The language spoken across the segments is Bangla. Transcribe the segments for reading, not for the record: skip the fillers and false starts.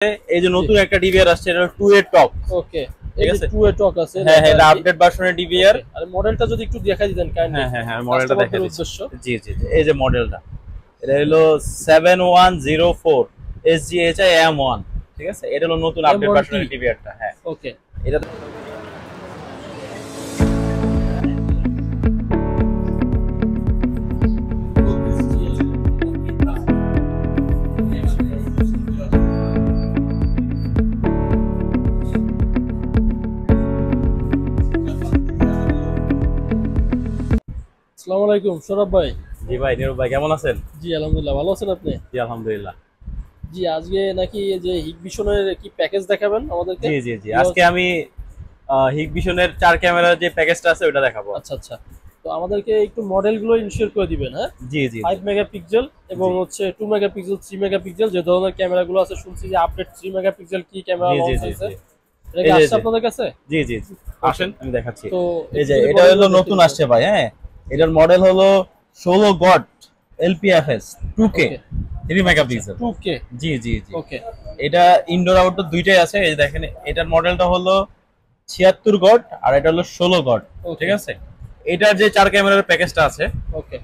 এই যে নতুন একটা ডিভিআর আসছে, এটা 2A টক। ওকে, এই যে 2A টক আছে। হ্যাঁ হ্যাঁ, এটা আপডেট ভার্সনের ডিভিআর। আর মডেলটা যদি একটু দেখাই দিতেন কাইন্ডলি। হ্যাঁ হ্যাঁ হ্যাঁ, মডেলটা দেখাই দিচ্ছি। জি জি জি, এই যে মডেলটা, এটা হলো 7104 SGHI M1। ঠিক আছে, এটা হলো নতুন আপডেট ভার্সনের ডিভিআরটা। হ্যাঁ ওকে, এটা আসসালামু আলাইকুম সৌরভ ভাই। জি ভাই, নীরব ভাই কেমন আছেন? জি আলহামদুলিল্লাহ, ভালো আছেন আপনি? জি আলহামদুলিল্লাহ। জি, আজকে নাকি এই যে হিগভিশনের কি প্যাকেজ দেখাবেন আমাদেরকে? জি জি জি, আজকে আমি হিগভিশনের 4 ক্যামেরার যে প্যাকেজটা আছে ওটা দেখাবো। আচ্ছা আচ্ছা, তো আমাদেরকে একটু মডেলগুলো ইনশিওর করে দিবেন। হ্যাঁ, জি জি, 5 মেগাপিক্সেল এবং হচ্ছে 2 মেগাপিক্সেল, 3 মেগাপিক্সেল, যে ধরনের ক্যামেরাগুলো আছে শুনছি যে আপডেট 3 মেগাপিক্সেল কি ক্যামেরা লঞ্চ হয়েছে, এটা কি আসছে আপনাদের কাছে? জি জি জি, আসেন আমি দেখাচ্ছি। তো এই যে এটা হলো নতুন আসছে ভাই। হ্যাঁ, এটার মডেল হলো 16 goat LPFS 2K 3 megapixel 2K। জি জি জি, ওকে, এটা ইনডোর আউটডোর দুইটাই আছে। এই যে দেখেন, এটার মডেলটা হলো 76 গট আর এটা হলো 16 গট। ঠিক আছে, এটার যে 4 ক্যামেরার প্যাকেজটা আছে, ওকে,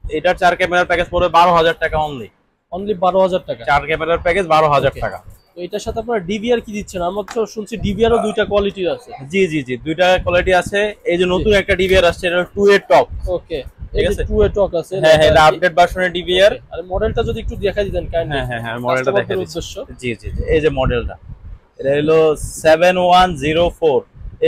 এটার 4 ক্যামেরার প্যাকেজ পড়বে 12,000 টাকা অনলি। 12,000 টাকা 4 ক্যামেরার প্যাকেজ 12,000 টাকা। তো এটার সাথে আপনারা ডিভিআর কি দিচ্ছেন? আমরা তো শুনছি ডিভিআরও দুইটা কোয়ালিটির আছে। জি জি জি, দুইটা কোয়ালিটি আছে। এই যে নতুন একটা ডিভিআর আসছে, এটা 2A টক। ওকে, এই যে 2A টক আছে। হ্যাঁ হ্যাঁ, এটা আপডেট ভার্সনের ডিভিআর। আর মডেলটা যদি একটু দেখাই দিতেন কাইন্ডলি। হ্যাঁ হ্যাঁ হ্যাঁ, মডেলটা দেখাই দিচ্ছি। উদ্দেশ্য। জি জি জি, এই যে মডেলটা, এটা হলো 7104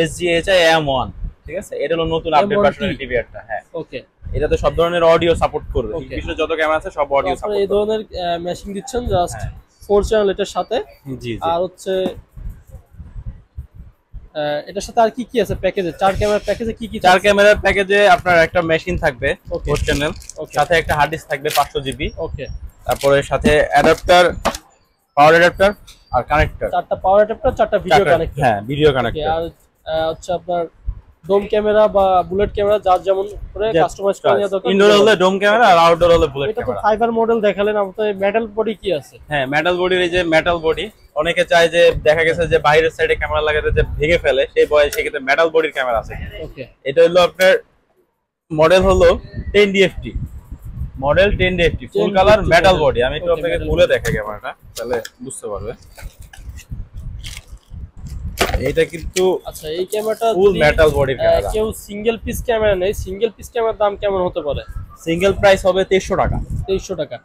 SGHI M1। ঠিক আছে, এটা হলো নতুন আপডেট ভার্সনের ডিভিআরটা। হ্যাঁ ওকে, এটাতে সব ধরনের অডিও সাপোর্ট করবে। বিশেষ যত ক্যামেরা আছে সব অডিও সাপোর্ট করবে। এই ধরনের মেশিং দিচ্ছেন জাস্ট 4 চ্যানেল এটার সাথে। জি জি, আর হচ্ছে এটার সাথে আর কি কি আছে প্যাকেজে? 4 ক্যামেরা প্যাকেজে কি কি? 4 ক্যামেরার প্যাকেজে আপনার একটা মেশিন থাকবে 4 চ্যানেল, সাথে একটা হার্ড ডিস্ক থাকবে 500 জিবি। ওকে, তারপরে সাথে অ্যাডাপ্টার, পাওয়ার অ্যাডাপ্টার আর কানেক্টর। 4টা পাওয়ার অ্যাডাপ্টার, 4টা ভিডিও কানেক্টর। হ্যাঁ, ভিডিও কানেক্টর। আর হচ্ছে আপনার ডোম ক্যামেরা বা বুলেট ক্যামেরা যার যেমন করে কাস্টমাইজ করে নেওয়া দরকার। ইনডোর হলে ডোম ক্যামেরা আর আউটডোর হলে বুলেট ক্যামেরা। ক্যামেরা। এটা তো ফাইবার মডেল দেখালেন, আমাদের মেটাল বডি কি আছে? হ্যাঁ, মেটাল বডির, এই যে মেটাল বডি, অনেকে চায় যে দেখা গেছে যে বাইরের সাইডে ক্যামেরা লাগাতে যে ভেঙে ফেলে, সেই বয়সে সেক্ষেত্রে মেটাল বডির ক্যামেরা আছে। ওকে, এটা হলো আপনার মডেল হলো 10DFT, model 10DFT full colour metal body. আমি একটু আপনাকে খুলে দেখাই ক্যামেরাটা, তাহলে বুঝতে পারবে। এটা কিন্তু আচ্ছা, এই ক্যামেরাটা ফুল মেটাল বডির ক্যামেরা। কেউ সিঙ্গেল পিস ক্যামেরা নেই, সিঙ্গেল পিস ক্যামেরার দাম কেমন হতে পারে? সিঙ্গেল প্রাইস হবে 2300 টাকা। 2300 টাকা।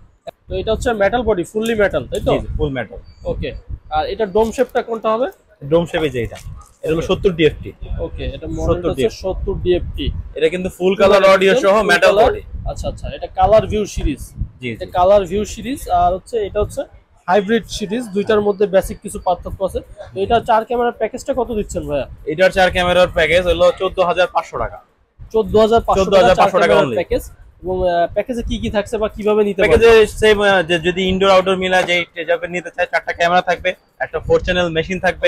তো এটা হচ্ছে মেটাল বডি, ফুললি মেটাল, তাই তো? ফুল মেটাল। ওকে, আর এটা ডোম শেপটা কোনটা হবে? ডোম শেপে যেটা, এটা হলো 70DFT। ওকে, এটা মডেলটা হচ্ছে 70DFT। এটা কিন্তু ফুল কালার অডিও সহ মেটাল বডি। আচ্ছা আচ্ছা, এটা কালার ভিউ সিরিজ। জি, এটা কালার ভিউ সিরিজ। আর হচ্ছে এটা হচ্ছে হাইব্রিড সিরিজ। দুইটার মধ্যে বেসিক কিছু পার্থক্য আছে। তো এটা 4 ক্যামেরার প্যাকেজটা কত দিচ্ছেন ভাইয়া? এটার 4 ক্যামেরার প্যাকেজ হলো 14500 টাকা। 14500 টাকা প্যাকেজ। এবং প্যাকেজে কি কি থাকছে বা কিভাবে নিতে পারবে? প্যাকেজে সেম, যদি ইনডোর আউটডোর মিলা যে যাবে নিতে চায়, 4টা ক্যামেরা থাকবে, একটা 4 চ্যানেল মেশিন থাকবে,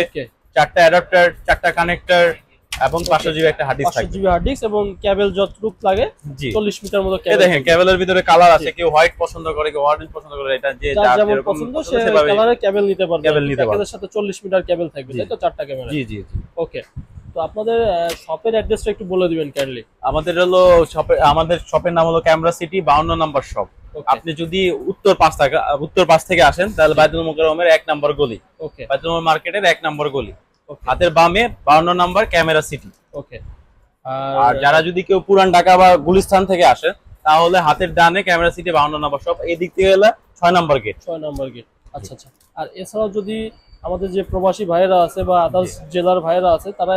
4টা অ্যাডাপ্টার, 4টা কানেক্টর এবং 500 জিবি একটা হার্ড ডিস্ক থাকবে। 500 জিবি হার্ড ডিস্ক এবং কেবল যতটুকু লাগে 40 মিটার মতো কেবল। দেখেন কেবলের ভিতরে কালার আছে, কেউ হোয়াইট পছন্দ করে, কেউ অরেঞ্জ পছন্দ করে, এটা যে যার যেরকম পছন্দ সেভাবে কালারে কেবল নিতে পারবে। কেবল নিতে পারবে। প্যাকেজের সাথে 40 মিটার কেবল থাকবে, তাই তো? 4টা ক্যামেরা। জি জি জি। ওকে, তো আপনাদের শপের অ্যাড্রেসটা একটু বলে দিবেন কাইন্ডলি। আমাদের শপের নাম হলো ক্যামেরা সিটি 52 নম্বর শপ। আপনি যদি উত্তর পাশ থেকে আসেন, তাহলে বাইতুল মোকাররমের 1 নম্বর গলি। ওকে, বাইতুল মার্কেটের 1 নম্বর গলি, হাতের বামে 52 নম্বর ক্যামেরা সিটি। ওকে, আর যারা যদি কেউ পুরান ঢাকা বা গুলিস্তান থেকে আসে, তাহলে হাতের ডানে ক্যামেরা সিটি 52 নম্বর শপ, এই দিক থেকে গেলে 6 নম্বর গেট। 6 নম্বর গেট। আচ্ছা আচ্ছা। আর এছাড়াও যদি আমাদের যে প্রবাসী ভাইয়েরা আছে বা আদার্স জেলার ভাইয়েরা আছে, তারা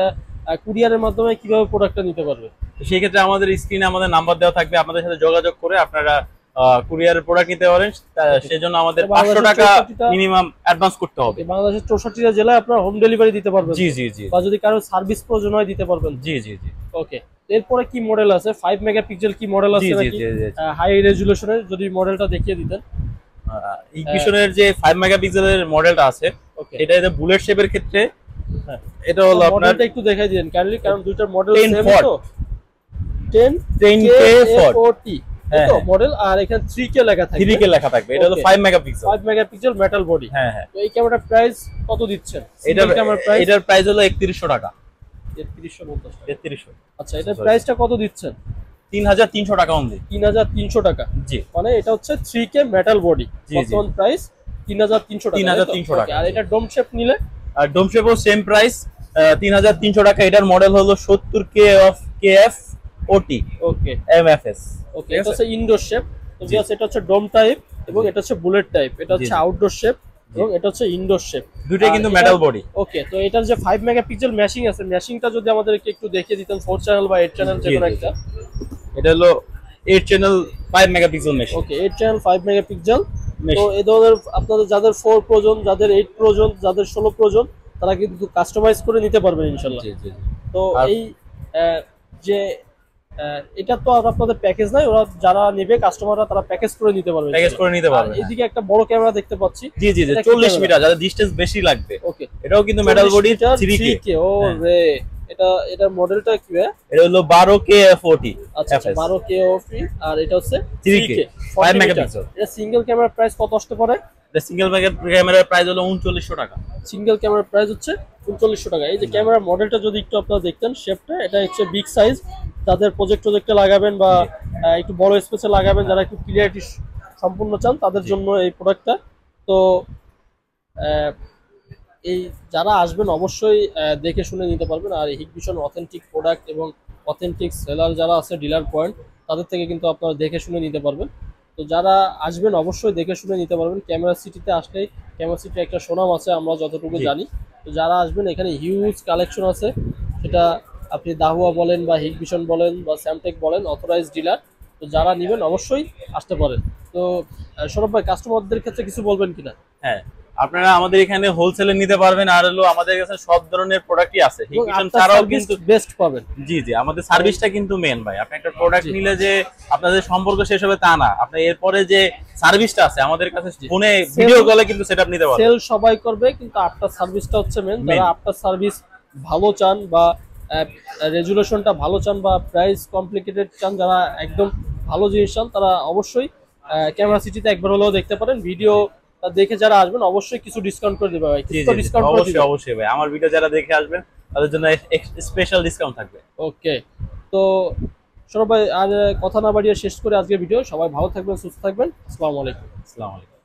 কুরিয়ারের মাধ্যমে কিভাবে প্রোডাক্টটা নিতে পারবে? সেই ক্ষেত্রে আমাদের স্ক্রিনে আমাদের নাম্বার দেওয়া থাকবে, আমাদের সাথে যোগাযোগ করে আপনারা কুরিয়ারের প্রোডাক্ট নিতে পারেন। সেজন্য আমাদের 500 টাকা মিনিমাম অ্যাডভান্স করতে হবে। বাংলাদেশের 64টা জেলায় আপনারা হোম ডেলিভারি দিতে পারবেন। জি জি জি। বা যদি কারো সার্ভিস প্রয়োজন হয় দিতে পারবেন। জি জি জি। ওকে, এরপরে কি মডেল আছে? 5 মেগাপিক্সেল কি মডেল আছে নাকি হাই রেজুলেশনের? যদি মডেলটা দেখিয়ে দিতেন। ইগনিশনের যে 5 মেগাপিক্সেলের মডেলটা আছে, এটা যে বুলেট শেপের ক্ষেত্রে, এটা হলো আপনার, মডেলটা একটু দেখাই দিন কাইন্ডলি, কারণ দুইটার মডেল সেম তো। 10K40 হ্যাঁ মডেল। আর এখানে 3K লেখা থাকবে, 3K লেখা থাকবে। এটা হলো 5 মেগাপিক্সেল, 5 মেগাপিক্সেল মেটাল বডি। হ্যাঁ হ্যাঁ। তো এই ক্যামেরার প্রাইস কত দিচ্ছেন? এটার প্রাইস হলো 3100 টাকা। 3350 টাকা। 3300। আচ্ছা, এটার প্রাইসটা কত দিচ্ছেন? 3300 টাকা অনলি। 3300 টাকা। জি, মানে এটা হচ্ছে 3K মেটাল বডি, বর্তমান প্রাইস 3300 টাকা। 3300 টাকা। আর এটা ডোম শেপ নিলে? আর ডোম শেপও সেম প্রাইস 3300 টাকা। এটার মডেল হলো 70K of KF OT okay MFS। ওকে, এটা হচ্ছে ইনডোর শেপ। তো জাস্ট এটা হচ্ছে ডোম টাইপ এবং এটা হচ্ছে বুলেট টাইপ। এটা হচ্ছে আউটডোর শেপ এবং এটা হচ্ছে ইনডোর শেপ, দুটোই কিন্তু মেটাল বডি। ওকে। তো এটার যে 5 মেগাপিক্সেল ম্যাশিং আছে, ম্যাশিংটা যদি আমাদেরকে একটু দেখিয়ে দিতেন, 4 চ্যানেল বা 8 চ্যানেল যে কোনো একটা। এটা হলো 8 চ্যানেল 5 মেগাপিক্সেল মেশিন। ওকে, 8 চ্যানেল 5 মেগাপিক্সেল। তো এই ধরনের আপনাদের যাদের 4 প্রয়োজন, যাদের 8 প্রয়োজন, যাদের 16 প্রয়োজন, তারা কিন্তু কাস্টমাইজ করে নিতে পারবেন ইনশাআল্লাহ। জি জি। তো এই যে এটা তো আর আপনাদের প্যাকেজ নাই, ওরা যারা নেবে কাস্টমাররা তারা প্যাকেজ করে নিতে পারবে, প্যাকেজ করে নিতে পারবে। এইদিকে একটা বড় ক্যামেরা দেখতে পাচ্ছি। জি জি, 40 মিটার, যাদের ডিসটেন্স বেশি লাগবে। ওকে, এটাও কিন্তু মেটাল বডি 3K। ও রে, এটার মডেলটা কি ভাই? এটা হলো 12K F40। আচ্ছা, 12K OFE। আর এটা হচ্ছে 3K 5 মেগাপিক্সেল। এটা সিঙ্গেল ক্যামেরার প্রাইস কত আসতে পারে? এটা সিঙ্গেল ক্যামেরার প্রাইস হলো 3900 টাকা। সিঙ্গেল ক্যামেরার প্রাইস হচ্ছে 3900 টাকা। এই যে ক্যামেরার মডেলটা যদি একটু আপনারা দেখতেন, শেপটা, এটা হচ্ছে বিগ সাইজ, যাদের প্রজেক্টে লাগাবেন বা একটু বড় স্পেসে লাগাবেন, যারা একটু ক্লিয়ারিটি সম্পূর্ণ চান, তাদের জন্য এই প্রোডাক্টটা। তো এই যারা আসবেন অবশ্যই দেখে শুনে নিতে পারবেন। আর হিকভিশন অথেন্টিক প্রোডাক্ট এবং অথেন্টিক সেলার যারা আছে, ডিলার পয়েন্ট, তাদের থেকে কিন্তু আপনারা দেখে শুনে নিতে পারবেন। তো যারা আসবেন অবশ্যই দেখে শুনে নিতে পারবেন। ক্যামেরা সিটিতে আসলেই, ক্যামেরা সিটি একটা সুনাম আছে আমরা যতটুকু জানি। তো যারা আসবেন, এখানে হিউজ কালেকশন আছে, সেটা আপনি দাহুয়া বলেন বা হিকভিশন বলেন বা স্যামটেক বলেন, অথরাইজড ডিলার। তো যারা নেবেন অবশ্যই আসতে পারেন। তো সৌরভ ভাই, কাস্টমারদের ক্ষেত্রে কিছু বলবেন কিনা? হ্যাঁ, আপনারা আমাদের এখানে হোলসেলে নিতে পারবেন। আর হলো আমাদের কাছে সব ধরনের প্রোডাক্টই আছে, হিকভিশন ছাড়াও কিন্তু বেস্ট পাবেন। জি জি, আমাদের সার্ভিসটা কিন্তু মেন ভাই। আপনি একটা প্রোডাক্ট নিলে যে আপনাদের সম্পর্ক শেষ হবে তা না, আপনি এরপরে যে সার্ভিসটা আছে আমাদের কাছে ফোনে ভিডিও কলে কিন্তু সেটআপ নিতে পারবেন। সেল সবাই করবে, কিন্তু আফটার সার্ভিসটা হচ্ছে মেন। যারা আফটার সার্ভিস ভালো চান বা রেজুলেশনটা ভালো চান বা প্রাইস কমপ্লিকেটেড চান, যারা একদম ভালো জিনিস চান, তারা অবশ্যই ক্যামেরা সিটিতে একবার হলেও দেখতে পারেন। ভিডিও দেখে যারা আসবেন অবশ্যই কিছু ডিসকাউন্ট করে দিবে ভাই। অবশ্যই অবশ্যই ভাই, আমার ভিডিও যারা দেখে আসবেন তাদের জন্য স্পেশাল ডিসকাউন্ট থাকবে। ওকে, তো সৌরভ ভাই, আর কথা না বাড়িয়ে শেষ করে আজকের ভিডিও। সবাই ভালো থাকবেন, সুস্থ থাকবেন। আসসালামু আলাইকুম। আসসালামু আলাইকুম।